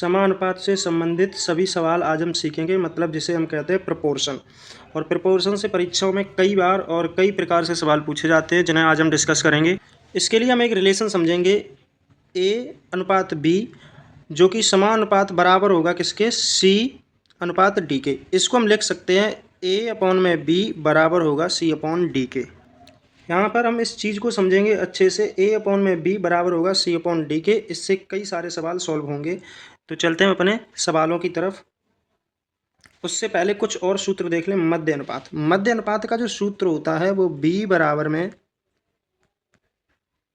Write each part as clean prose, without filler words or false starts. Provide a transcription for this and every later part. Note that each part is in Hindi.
समानुपात से संबंधित सभी सवाल आज हम सीखेंगे, मतलब जिसे हम कहते हैं प्रपोर्शन। और प्रपोर्शन से परीक्षाओं में कई बार और कई प्रकार से सवाल पूछे जाते हैं, जिन्हें आज हम डिस्कस करेंगे। इसके लिए हम एक रिलेशन समझेंगे ए अनुपात बी, जो कि समानुपात बराबर होगा किसके, सी अनुपात डी के। इसको हम लिख सकते हैं ए अपॉन में बी बराबर होगा सी अपॉन डी के। यहाँ पर हम इस चीज़ को समझेंगे अच्छे से, ए अपॉन में बी बराबर होगा सी अपॉन डी के। इससे कई सारे सवाल सॉल्व होंगे। तो चलते हैं अपने सवालों की तरफ। उससे पहले कुछ और सूत्र देख लें। मध्य अनुपात, मध्य अनुपात का जो सूत्र होता है वो बी बराबर में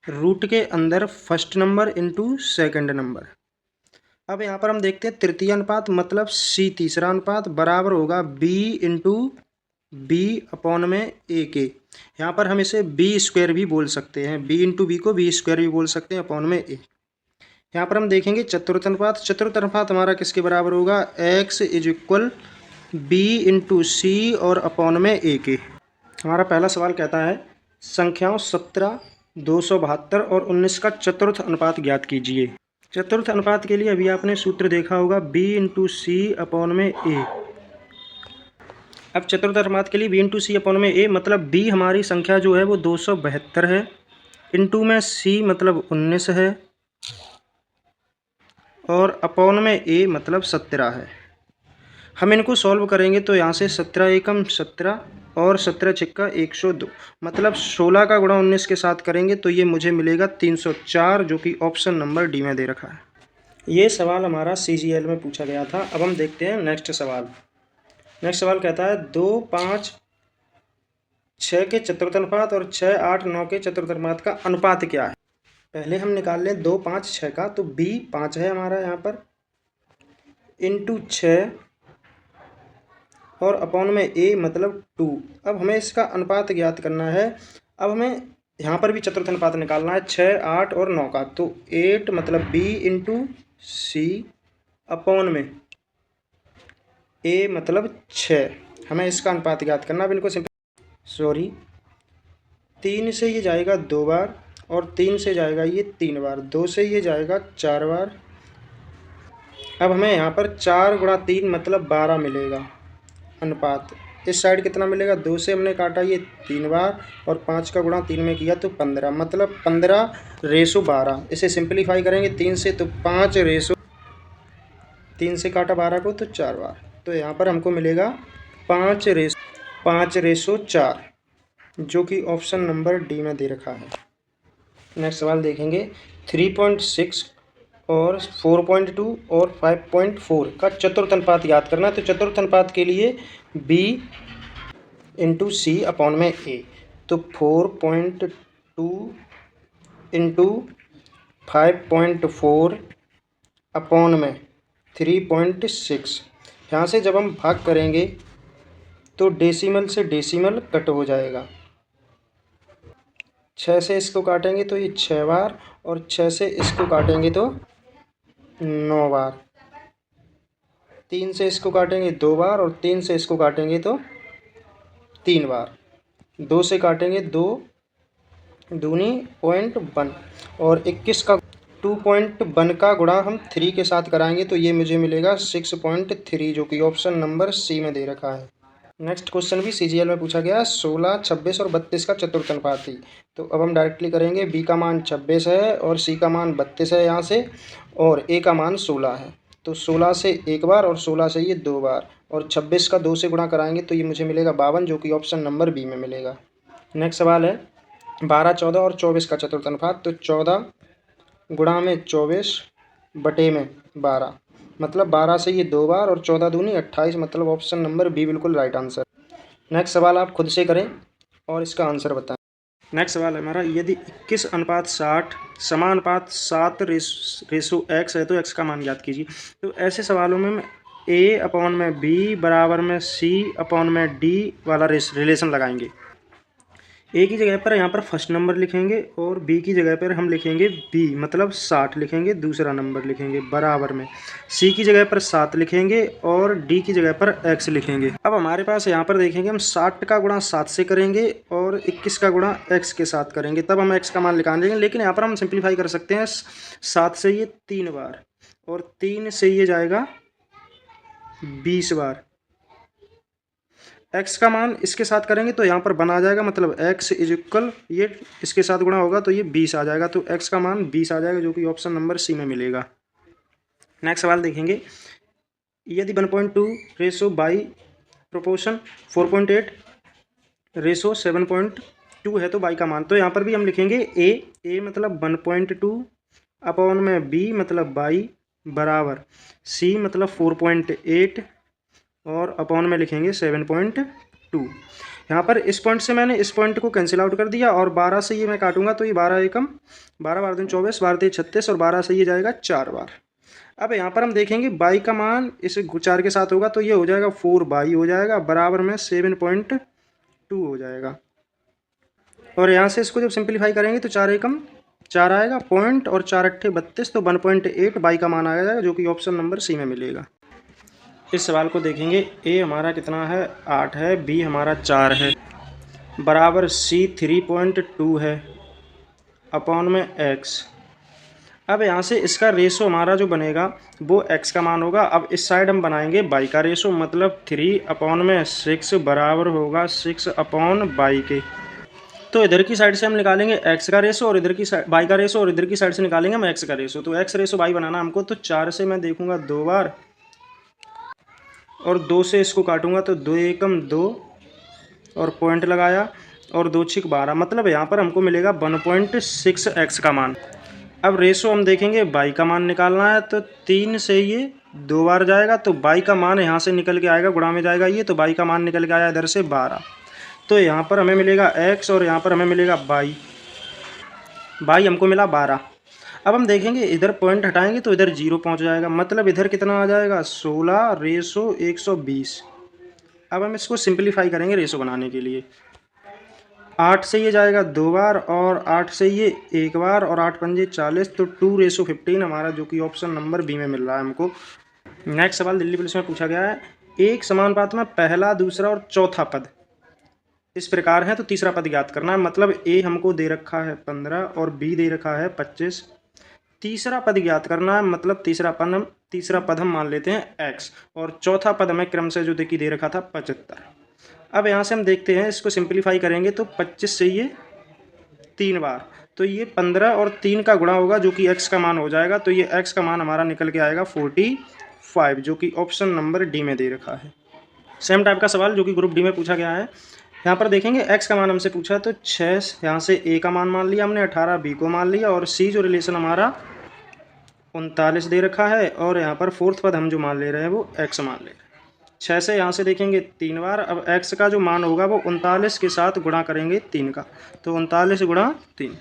रूट के अंदर first number into second number. अब यहाँ पर हम देखते हैं तृतीय अनुपात, मतलब सी तीसरा अनुपात बराबर होगा बी इंटू बी अपॉन में ए के। यहाँ पर हम इसे बी स्क्वायर भी बोल सकते हैं, बी इंटू बी को बी स्क्वायर भी बोल सकते हैं अपॉन में ए। यहाँ पर हम देखेंगे चतुर्थ अनुपात, चतुर्थ अनुपात हमारा किसके बराबर होगा, x is equal b into c और अपॉन में ए के। हमारा पहला सवाल कहता है संख्याओं 17, 272 और 19 का चतुर्थ अनुपात ज्ञात कीजिए। चतुर्थ अनुपात के लिए अभी आपने सूत्र देखा होगा बी इंटू सी अपॉन में ए। अब चतुर्थ अनुपात के लिए बी इंटू सी अपॉन में ए, मतलब बी हमारी संख्या जो है वो 272 है, इंटू में सी मतलब 19 है, और अपॉन में ए मतलब 17 है। हम इनको सॉल्व करेंगे तो यहाँ से 17 एकम 17 और 17 छिक्का 102, मतलब 16 का गुणा 19 के साथ करेंगे तो ये मुझे मिलेगा 304, जो कि ऑप्शन नंबर डी में दे रखा है। ये सवाल हमारा CGL में पूछा गया था। अब हम देखते हैं नेक्स्ट सवाल। नेक्स्ट सवाल कहता है 2, 5, 6 के चतुर्थ अनुपात और 6, 8, 9 के चतुर्थ अनुपात का अनुपात क्या है। पहले हम निकाल लें 2, 5, 6 का, तो B 5 है हमारा यहाँ पर, इंटू 6 और अपॉन में A मतलब 2। अब हमें इसका अनुपात ज्ञात करना है। अब हमें यहाँ पर भी चतुर्थ अनुपात निकालना है 6, 8 और 9 का, तो 8 मतलब B इंटू सी अपॉन में A मतलब 6। हमें इसका अनुपात ज्ञात करना। अब इनको 3 से ये जाएगा 2 बार और 3 से जाएगा ये 3 बार, 2 से ये जाएगा 4 बार। अब हमें यहाँ पर 4 गुणा 3 मतलब 12 मिलेगा अनुपात। इस साइड कितना मिलेगा, 2 से हमने काटा ये 3 बार और 5 का गुणा 3 में किया तो 15, मतलब 15:12। इसे सिंप्लीफाई करेंगे 3 से तो 3 से काटा 12 को तो 4 बार, तो यहाँ पर हमको मिलेगा 5:4, जो कि ऑप्शन नंबर डी में दे रखा है। नेक्स्ट सवाल देखेंगे 3.6 और 4.2 और 5.4 का चतुर्थ अनुपात याद करना है। तो चतुर्थ अनुपात के लिए B इंटू सी अपॉन में A, तो 4.2 इंटू 5.4 अपॉन में 3.6। यहाँ से जब हम भाग करेंगे तो डेसिमल से डेसिमल कट हो जाएगा। 6 से इसको काटेंगे तो ये 6 बार और 6 से इसको काटेंगे तो 9 बार। 3 से इसको काटेंगे 2 बार और 3 से इसको काटेंगे तो 3 बार। 2 से काटेंगे 2 दूनी 0.1 और 21 का 2.1 का गुणा हम 3 के साथ कराएंगे तो ये मुझे मिलेगा 6.3, जो कि ऑप्शन नंबर सी में दे रखा है। नेक्स्ट क्वेश्चन भी CGL में पूछा गया 16, 26 और 32 का चतुर्थ अनुपात थी। तो अब हम डायरेक्टली करेंगे। B का मान 26 है और C का मान 32 है यहाँ से, और A का मान 16 है। तो 16 से एक बार और 16 से ये 2 बार, और 26 का 2 से गुणा कराएंगे तो ये मुझे मिलेगा 52, जो कि ऑप्शन नंबर B में मिलेगा। नेक्स्ट सवाल है 12, 14 और 24 का चतुर्थ अनुपात। तो 14 गुणा में 24 बटे में 12, मतलब 12 से ये 2 बार और 14 दूनी 28, मतलब ऑप्शन नंबर B बिल्कुल राइट आंसर। नेक्स्ट सवाल आप खुद से करें और इसका आंसर बताएं। नेक्स्ट सवाल है हमारा, यदि 21:60 समानुपात 7:x है तो x का मान ज्ञात कीजिए। तो ऐसे सवालों में A अपॉन में B बराबर में C अपॉन में D वाला रिलेशन लगाएंगे। A की जगह पर यहाँ पर फर्स्ट नंबर लिखेंगे और B की जगह पर हम लिखेंगे B, मतलब 60 लिखेंगे, दूसरा नंबर लिखेंगे बराबर में। C की जगह पर 7 लिखेंगे और D की जगह पर x लिखेंगे। अब हमारे पास यहाँ पर देखेंगे हम 60 का गुणा 7 से करेंगे और 21 का गुणा x के साथ करेंगे, तब हम x का मान निकालेंगे। लेकिन यहाँ पर हम सिंप्लीफाई कर सकते हैं 7 से ये 3 बार और 3 से ये जाएगा 20 बार। x का मान इसके साथ करेंगे तो यहाँ पर बना आ जाएगा, मतलब x इज इक्वल ये इसके साथ गुणा होगा तो ये 20 आ जाएगा, तो x का मान 20 आ जाएगा, जो कि ऑप्शन नंबर सी में मिलेगा। नेक्स्ट सवाल देखेंगे, यदि 1.2 रेशो बाई प्रोपोर्शन 4.8 रेशो 7.2 है तो बाई का मान, तो यहाँ पर भी हम लिखेंगे ए मतलब 1.2 अपॉन में बी मतलब बाई बराबर सी मतलब 4.8 और अपॉन में लिखेंगे 7.2। यहाँ पर इस पॉइंट से मैंने इस पॉइंट को कैंसिल आउट कर दिया और 12 से ये मैं काटूंगा तो ये 12 एकम 12 12 24 12 36 और 12 से ये जाएगा 4 बार। अब यहाँ पर हम देखेंगे बाई का मान इस 4 के साथ होगा तो ये हो जाएगा 4 बाई हो जाएगा बराबर में 7.2 हो जाएगा। और यहाँ से इसको जब सिंप्लीफाई करेंगे तो 4 एकम 4 आएगा पॉइंट और 4 अट्ठे 32 तो 1.8 बाई का मान आ जाएगा, जो कि ऑप्शन नंबर सी में मिलेगा। इस सवाल को देखेंगे, ए हमारा कितना है 8 है, बी हमारा 4 है बराबर सी 3.2 है अपॉन में एक्स। अब यहाँ से इसका रेशो हमारा जो बनेगा वो x का मान होगा। अब इस साइड हम बनाएंगे बाई का रेशो, मतलब 3 अपॉन में 6 बराबर होगा 6 अपॉन बाई के। तो इधर की साइड से हम निकालेंगे x का रेशो और इधर की साइड बाई का रेशो और इधर की साइड से निकालेंगे हम x का रेशो। तो x रेशो बाई बनाना हमको, तो 4 से मैं देखूंगा 2 बार और 2 से इसको काटूंगा तो 2 एकम 2 और पॉइंट लगाया और 2 छिक 12, मतलब यहाँ पर हमको मिलेगा 1.6x का मान। अब रेशो हम देखेंगे बाई का मान निकालना है, तो 3 से ये 2 बार जाएगा तो बाई का मान यहाँ से निकल के आएगा, गुणा में जाएगा ये, तो बाई का मान निकल के आया इधर से 12। तो यहाँ पर हमें मिलेगा x और यहाँ पर हमें मिलेगा बाई हमको मिला 12। अब हम देखेंगे इधर पॉइंट हटाएंगे तो इधर 0 पहुँच जाएगा, मतलब इधर कितना आ जाएगा 16 रेशो 120। अब हम इसको सिंप्लीफाई करेंगे रेशो बनाने के लिए। 8 से ये जाएगा 2 बार और 8 से ये 1 बार और 8 पंजे 40, तो 2:15 हमारा, जो कि ऑप्शन नंबर बी में मिल रहा है हमको। नेक्स्ट सवाल दिल्ली पुलिस में पूछा गया है, एक समानुपात में पहला दूसरा और चौथा पद इस प्रकार है तो तीसरा पद ज्ञात करना है। मतलब ए हमको दे रखा है 15 और बी दे रखा है 25, तीसरा पद ज्ञात करना है, मतलब तीसरा पद हम मान लेते हैं x और चौथा पद हमें क्रम से जो दे रखा था 75। अब यहाँ से हम देखते हैं इसको सिंप्लीफाई करेंगे तो 25 से ये 3 बार तो ये 15 और 3 का गुणा होगा, जो कि x का मान हो जाएगा। तो ये x का मान हमारा निकल के आएगा 45, जो कि ऑप्शन नंबर डी में दे रखा है। सेम टाइप का सवाल जो कि ग्रुप डी में पूछा गया है, यहाँ पर देखेंगे x का मान हमसे पूछा तो 6 यहाँ से a का मान मान लिया हमने, 18 b को मान लिया और c जो रिलेशन हमारा 39 दे रखा है और यहाँ पर फोर्थ पद हम जो मान ले रहे हैं वो x मान ले रहे हैं। 6 से यहाँ से देखेंगे 3 बार, अब x का जो मान होगा वो 39 के साथ गुणा करेंगे 3 का, तो 39 गुणा 3।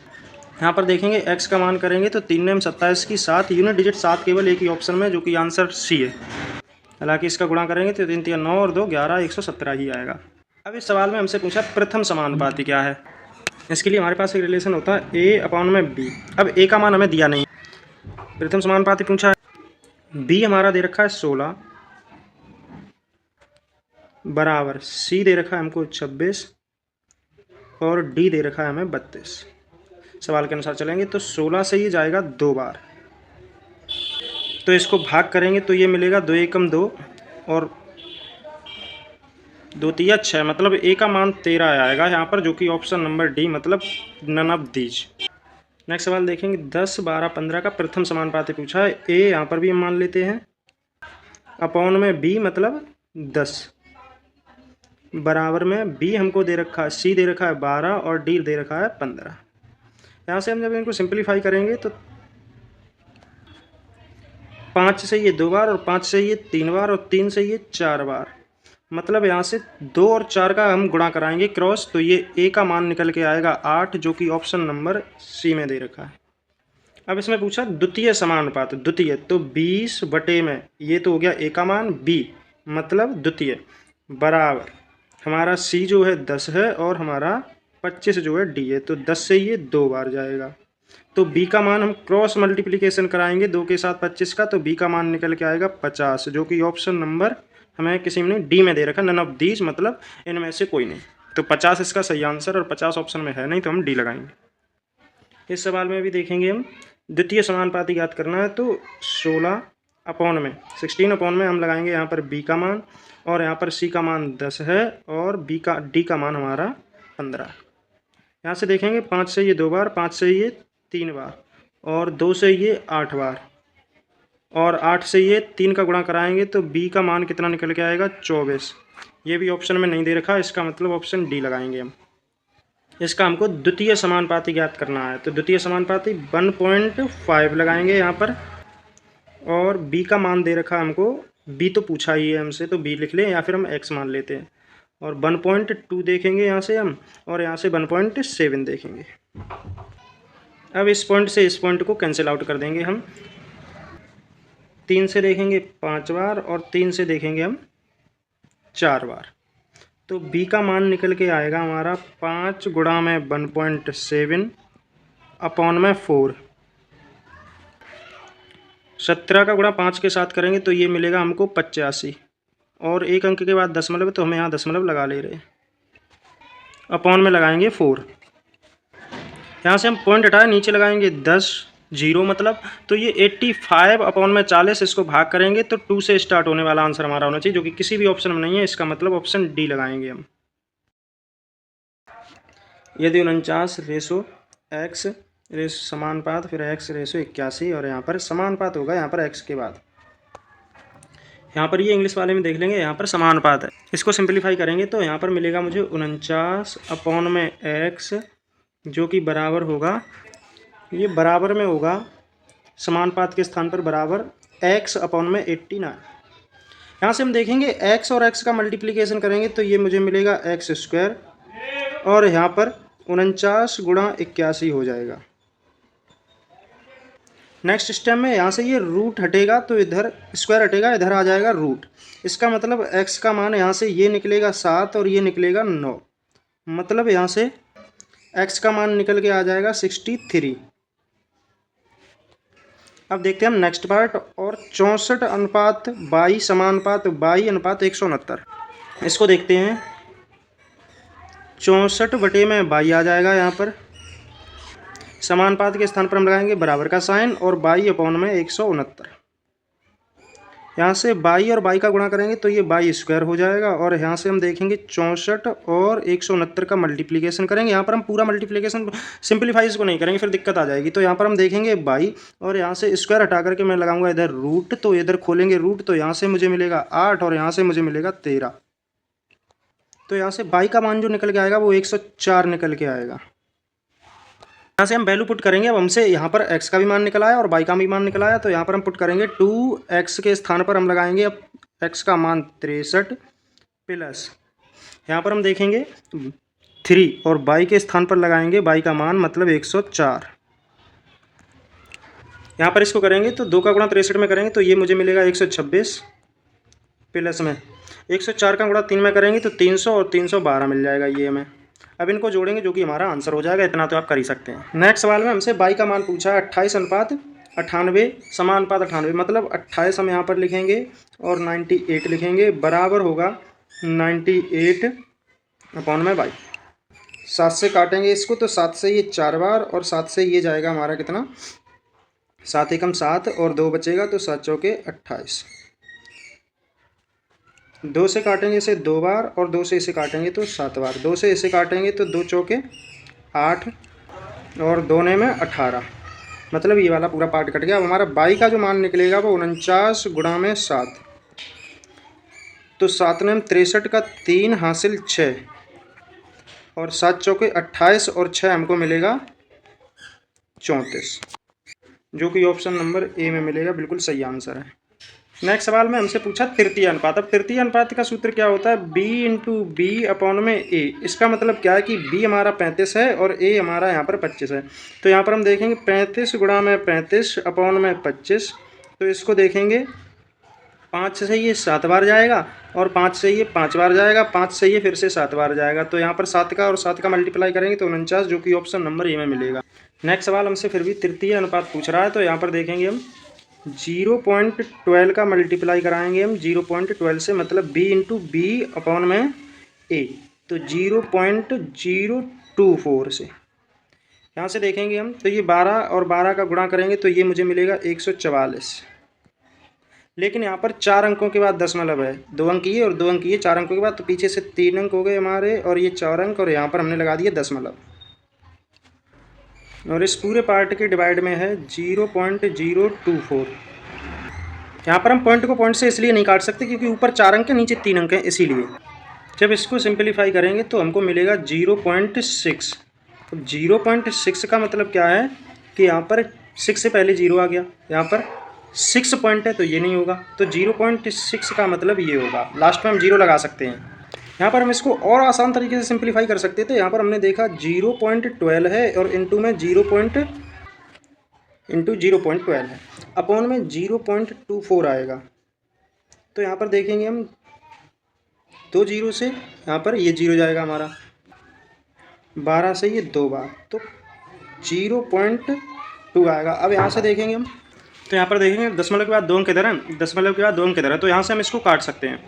यहाँ पर देखेंगे x का मान करेंगे तो 3 में 27 की 7 यूनिट डिजिट 7 केवल एक ही ऑप्शन में, जो कि आंसर सी है। हालांकि इसका गुणा करेंगे तो 3 3 9 और 2 11 117 ही आएगा। अब इस सवाल में हमसे पूछा प्रथम समानुपाती क्या है। इसके लिए हमारे पास एक रिलेशन होता है a अपॉन में b। अब a का मान हमें दिया नहीं, प्रथम समानुपाती पूछा है। b हमारा दे रखा है 16 बराबर c दे रखा है हमको 26 और d दे रखा है हमें 32। सवाल के अनुसार चलेंगे तो 16 से ये जाएगा 2 बार, तो इसको भाग करेंगे तो ये मिलेगा 2 एकम 2 और 2 तिया 6, मतलब a का मान 13 आएगा यहाँ पर, जो कि ऑप्शन नंबर डी मतलब नन ऑफ दीज। नेक्स्ट सवाल देखेंगे 10 12 15 का प्रथम समानुपाती पूछा है। a यहाँ पर भी हम मान लेते हैं अपॉन में b मतलब 10 बराबर में b हमको दे रखा है c दे रखा है 12 और d दे रखा है 15। यहाँ से हम जब इनको सिंप्लीफाई करेंगे तो 5 से ये 2 बार और 5 से ये 3 बार और 3 से ये 4 बार, मतलब यहाँ से 2 और 4 का हम गुणा कराएंगे क्रॉस, तो ये a का मान निकल के आएगा 8, जो कि ऑप्शन नंबर सी में दे रखा है। अब इसमें पूछा द्वितीय समानुपात, द्वितीय तो 20 बटे में ये तो हो गया a का मान, b मतलब द्वितीय बराबर हमारा c जो है 10 है और हमारा 25 जो है d है, तो 10 से ये 2 बार जाएगा। तो b का मान हम क्रॉस मल्टीप्लिकेशन कराएंगे 2 के साथ 25 का, तो b का मान निकल के आएगा 50, जो कि ऑप्शन नंबर हमें किसी ने डी में दे रखा, नन ऑफ दीज मतलब इनमें से कोई नहीं। तो 50 इसका सही आंसर और 50 ऑप्शन में है नहीं, तो हम डी लगाएंगे। इस सवाल में भी देखेंगे हम द्वितीय समानुपाती ज्ञात करना है, तो 16 अपॉन में 16 अपॉन में हम लगाएंगे यहाँ पर b का मान, और यहाँ पर c का मान 10 है, और d का मान हमारा 15। यहाँ से देखेंगे 5 से ये 2 बार, 5 से ये 3 बार, और 2 से ये 8 बार, और 8 से ये 3 का गुणा कराएंगे तो b का मान कितना निकल के आएगा 24। ये भी ऑप्शन में नहीं दे रखा, इसका मतलब ऑप्शन डी लगाएंगे हम। इसका हमको द्वितीय समानुपाती ज्ञात करना है, तो द्वितीय समानुपाती 1.5 लगाएंगे यहाँ पर, और b का मान दे रखा हमको, b तो पूछा ही है हमसे तो b लिख लें, या फिर हम x मान लेते हैं, और 1.2 देखेंगे यहाँ से हम, और यहाँ से 1.7 देखेंगे। अब इस पॉइंट से इस पॉइंट को कैंसिल आउट कर देंगे हम। 3 से देखेंगे 5 बार, और 3 से देखेंगे हम 4 बार, तो b का मान निकल के आएगा हमारा 5 गुणा में 1.7 अपॉन में 4। 17 का गुणा 5 के साथ करेंगे तो ये मिलेगा हमको 85, और एक अंक के बाद दशमलव, तो हमें यहाँ दशमलव लगा ले रहे हैं। अपॉन में लगाएंगे 4, यहाँ से हम पॉइंट हटाए नीचे लगाएंगे 10 जीरो मतलब, तो ये 85 अपॉन में 40, इसको भाग करेंगे तो 2 से स्टार्ट होने वाला आंसर हमारा होना चाहिए, जो कि किसी भी ऑप्शन में नहीं है। इसका मतलब ऑप्शन डी लगाएंगे हम। यदि 49 रेशो x रेशो समानुपात फिर x रेशो 81, और यहाँ पर समानुपात होगा यहाँ पर x के बाद, यहाँ पर ये इंग्लिश वाले में देख लेंगे, यहाँ पर समानुपात है। इसको सिंपलीफाई करेंगे तो यहाँ पर मिलेगा मुझे 49 अपॉन में x, जो कि बराबर होगा, ये बराबर में होगा समानुपात के स्थान पर बराबर x अपॉन में 89। यहाँ से हम देखेंगे x और x का मल्टीप्लिकेशन करेंगे तो ये मुझे मिलेगा x स्क्वायर, और यहाँ पर 49 गुणा 81 हो जाएगा। नेक्स्ट स्टेप में यहाँ से ये रूट हटेगा तो इधर स्क्वायर हटेगा, इधर आ जाएगा रूट। इसका मतलब x का मान यहाँ से ये निकलेगा 7 और ये निकलेगा 9, मतलब यहाँ से x का मान निकल के आ जाएगा 63। अब देखते हैं हम नेक्स्ट पार्ट, और 64 अनुपात 22 समानुपात 22 अनुपात 169। इसको देखते हैं, 64 बटे में 22 आ जाएगा, यहाँ पर समानुपात के स्थान पर हम लगाएंगे बराबर का साइन, और 22 अपॉन में 169। यहाँ से 22 और 22 का गुणा करेंगे तो ये 22 स्क्वायर हो जाएगा, और यहाँ से हम देखेंगे 64 और 169 का मल्टीप्लिकेशन करेंगे। यहाँ पर हम पूरा मल्टीप्लिकेशन सिंपलीफाई इसको नहीं करेंगे, फिर दिक्कत आ जाएगी। तो यहाँ पर हम देखेंगे 22, और यहाँ से स्क्वायर हटा करके मैं लगाऊंगा इधर रूट, तो इधर खोलेंगे रूट, तो यहाँ से मुझे मिलेगा 8 और यहाँ से मुझे मिलेगा 13। तो यहाँ से 22 का मान जो निकल के आएगा वो 104 निकल के आएगा। यहाँ से हम वैल्यू पुट करेंगे। अब हमसे यहाँ पर x का भी मान निकल आया और y का भी मान निकल आया, तो यहाँ पर हम पुट करेंगे 2x के स्थान पर हम लगाएंगे अब x का मान 63 प्लस, यहाँ पर हम देखेंगे 3, और y के स्थान पर लगाएंगे y का मान मतलब 104। यहाँ पर इसको करेंगे तो 2 का गुणा 63 में करेंगे तो ये मुझे मिलेगा 126 प्लस में 104 का गुणा 3 में करेंगे तो 300 और 312 मिल जाएगा ये हमें। अब इनको जोड़ेंगे जो कि हमारा आंसर हो जाएगा। इतना तो आप कर ही सकते हैं। नेक्स्ट सवाल में हमसे y का मान पूछा है 28 अनुपात 98 समानुपात 98, मतलब 28 हम यहाँ पर लिखेंगे और 98 लिखेंगे, बराबर होगा 98 अपॉन में y। 7 से काटेंगे इसको तो 7 से ये 4 बार, और 7 से ये जाएगा हमारा कितना, 7 एकम 7 और 2 बचेगा तो 7 चौके 28। 2 से काटेंगे इसे 2 बार, और 2 से इसे काटेंगे तो 7 बार। 2 से इसे काटेंगे तो 2 चौके 8 और 2 ने में 18, मतलब ये वाला पूरा पार्ट कट गया। अब हमारा y का जो मान निकलेगा वो 49 गुणा में 7, तो 7 ने 63 का 3 हासिल 6, और 7 चौके 28 और 6 हमको मिलेगा 34, जो कि ऑप्शन नंबर ए में मिलेगा, बिल्कुल सही आंसर है। नेक्स्ट सवाल में हमसे पूछा तृतीय अनुपात। अब तृतीय अनुपात का सूत्र क्या होता है, b इंटू बी अपॉन में a। इसका मतलब क्या है कि b हमारा 35 है और a हमारा यहाँ पर 25 है। तो यहाँ पर हम देखेंगे 35 गुणा में 35 अपॉन में 25, तो इसको देखेंगे 5 से ये 7 बार जाएगा, और 5 से ये 5 बार जाएगा, 5 से ये फिर से 7 बार जाएगा। तो यहाँ पर 7 का और 7 का मल्टीप्लाई करेंगे तो 49, जो कि ऑप्शन नंबर ए में मिलेगा। नेक्स्ट सवाल हमसे फिर भी तृतीय अनुपात पूछ रहा है, तो यहाँ पर देखेंगे हम 0.12 का मल्टीप्लाई कराएंगे हम 0.12 से, मतलब b इंटू बी अपॉन में a, तो 0.024 से। यहाँ से देखेंगे हम तो ये 12 और 12 का गुणा करेंगे तो ये मुझे मिलेगा 144। लेकिन यहाँ पर 4 अंकों के बाद दशमलव है, 2 अंक ये और 2 अंक ये, 4 अंकों के बाद, तो पीछे से 3 अंक हो गए हमारे और ये 4 अंक, और यहाँ पर हमने लगा दिए दशमलव। और इस पूरे पार्ट के डिवाइड में है 0.024। यहाँ पर हम पॉइंट को पॉइंट से इसलिए नहीं काट सकते क्योंकि ऊपर 4 अंक है, नीचे 3 अंक हैं, इसीलिए। जब इसको सिंपलीफाई करेंगे तो हमको मिलेगा 0.6। अब 0.6 का मतलब क्या है कि यहाँ पर 6 से पहले 0 आ गया, यहाँ पर 6 पॉइंट है तो ये नहीं होगा, तो 0.6 का मतलब ये होगा। लास्ट में हम 0 लगा सकते हैं। यहाँ पर हम इसको और आसान तरीके से सिंपलीफाई कर सकते थे। यहाँ पर हमने देखा 0.12 है और इंटू में 0.12 है, अपॉन में 0.24 आएगा। तो यहाँ पर देखेंगे हम 2 जीरो से यहाँ पर ये 0 जाएगा हमारा, 12 से ये 2 बार, तो 0.2 आएगा। अब यहाँ से देखेंगे हम, तो यहाँ पर देखेंगे दशमलव के बाद 2 अंक इधर है, दशमलव के बाद 2 अंक इधर है, तो यहाँ से हम इसको काट सकते हैं।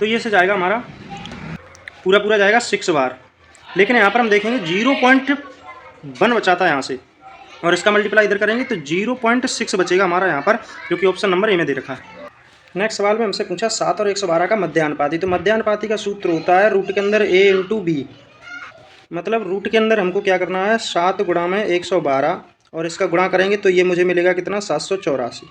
तो ये से जाएगा हमारा पूरा जाएगा 6 बार। लेकिन यहाँ पर हम देखेंगे 0.1 बचाता है यहाँ से, और इसका मल्टीप्लाई इधर करेंगे तो 0.6 बचेगा हमारा यहाँ पर, क्योंकि ऑप्शन नंबर ए में दे रखा है। नेक्स्ट सवाल में हमसे पूछा 7 और 112 का मध्यानुपाती। तो मध्यानुपाती का सूत्र होता है रूट के अंदर a इंटू बी। मतलब रूट के अंदर हमको क्या करना है, 7 गुणा में 112, और इसका गुणा करेंगे तो ये मुझे मिलेगा कितना, 784।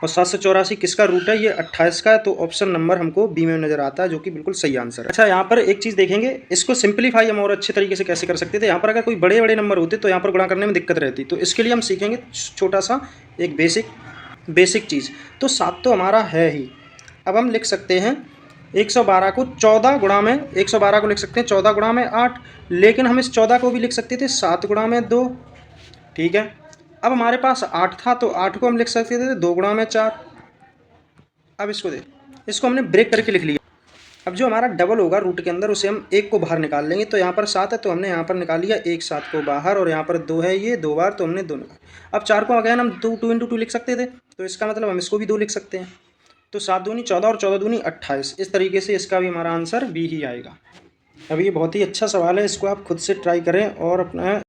और 784 किसका रूट है, ये 28 का है, तो ऑप्शन नंबर हमको बी में नजर आता है, जो कि बिल्कुल सही आंसर है। अच्छा, यहाँ पर एक चीज़ देखेंगे, इसको सिंपलीफाई हम और अच्छे तरीके से कैसे कर सकते थे। यहाँ पर अगर कोई बड़े बड़े नंबर होते तो यहाँ पर गुणा करने में दिक्कत रहती, तो इसके लिए हम सीखेंगे छोटा सा एक बेसिक चीज़। तो 7 तो हमारा है ही। अब हम लिख सकते हैं 112 को 14 गुणा में, 112 को लिख सकते हैं 14 गुणा में 8, लेकिन हम इस 14 को भी लिख सकते थे 7 गुणा में 2। ठीक है, अब हमारे पास 8 था तो 8 को हम लिख सकते थे 2 गुणा में 4। अब इसको हमने ब्रेक करके लिख लिया। अब जो हमारा डबल होगा रूट के अंदर, उसे हम 1 को बाहर निकाल लेंगे। तो यहाँ पर 7 है तो हमने यहाँ पर निकाल लिया 1 7 को बाहर, और यहाँ पर 2 है, ये 2 बार, तो हमने 2 निकाल। अब 4 को अगेन हम 2 इंटू 2 लिख सकते थे, तो इसका मतलब हम इसको भी 2 लिख सकते हैं। तो 7 दूनी 14 और 14 दूनी 28। इस तरीके से इसका भी हमारा आंसर बी ही आएगा। अब ये बहुत ही अच्छा सवाल है, इसको आप खुद से ट्राई करें और अपना